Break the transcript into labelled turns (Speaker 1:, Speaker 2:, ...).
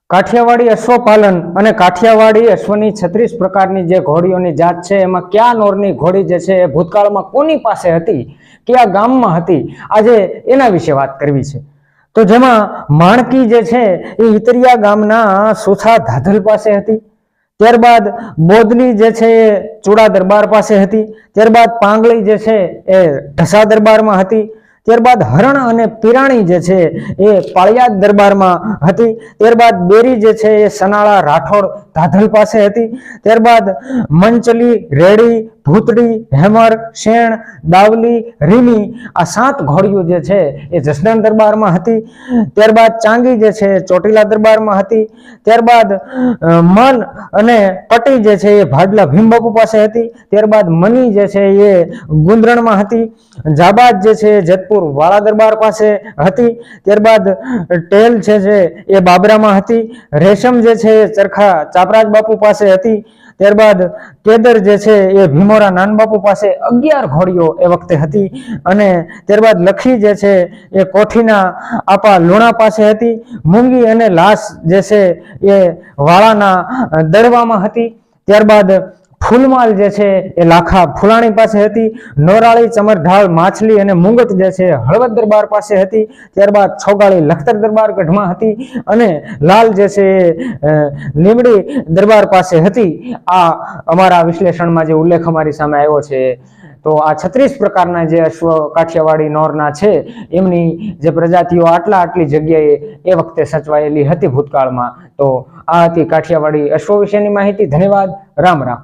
Speaker 1: કાઠિયાવાડી અશ્વપાલન અને કાઠિયાવાડી અશ્વની 36 પ્રકારની જે ઘોડીઓની જાત છે એમાં કયા નોરની ઘોડી જે છે એ ભૂતકાળમાં કોની પાસે હતી, કયા ગામમાં હતી, આજે એના વિશે વાત કરવી છે। તો જેમાં માણકી જે છે એ ઇતરિયા ગામના સુથા ધાધલ પાસે હતી। ત્યારબાદ બોદલી જે છે એ ચૂડા દરબાર પાસે હતી। ત્યારબાદ પાંગળી જે છે એ ઢસા દરબારમાં હતી। ત્યારબાદ હરણ અને પિરાણી જે છે એ પાળિયાદ દરબારમાં હતી। ત્યારબાદ બેરી જે છે એ સનાળા રાઠોડ ધાધલ પાસે હતી। ત્યારબાદ મંચલી, રેડી, ભૂતડી, હેમર, શેણ, દાવલી, રીમી આ 7 ઘોડીઓ જે છે એ જસદણ દરબારમાં હતી। ત્યારબાદ ચાંગી જે છે એ ચોટીલા દરબારમાં હતી। ત્યારબાદ મન અને પટી જે છે એ ભાડલા ભીમબાપુ પાસે હતી। ત્યારબાદ મની જે છે એ ગુંદરણમાં હતી। જાબાદ જે છે એ જેતપુર વાળા દરબાર પાસે હતી। ત્યારબાદ ટેલ છે એ બાબરામાં હતી। રેશમ જે છે એ ચરખા ચાપરાજ બાપુ પાસે હતી। ત્યારબાદ કેદર જે છે એ ભીમોરા નાનબાપુ પાસે 11 ઘોડીઓ એ વખતે હતી। અને ત્યારબાદ લખી જે છે એ કોઠીના આપા લુણા પાસે હતી। મૂંગી અને લાશ જે છે એ વાળાના દડવામાં હતી। ત્યારબાદ ફૂલમાલ જે છે એ લાખા ફુલાણી પાસે હતી। નોરાળી, ચમરઢાળ, માછલી અને મુંગટ જે છે હળવદ દરબાર પાસે હતી। ત્યારબાદ છોગાળી લખતર દરબાર ગઢમાં હતી અને લાલ જે છે એ લીમડી દરબાર પાસે હતી। આ અમારા વિશ્લેષણમાં જે ઉલ્લેખ અમારી સામે આવ્યો છે તો આ 36 પ્રકારના જે અશ્વ કાઠિયાવાડી નોરના છે એમની જે પ્રજાતિઓ આટલી જગ્યાએ એ વખતે સચવાયેલી હતી ભૂતકાળમાં। તો આ હતી કાઠિયાવાડી અશ્વ વિશેની માહિતી। ધન્યવાદ। રામ રામ।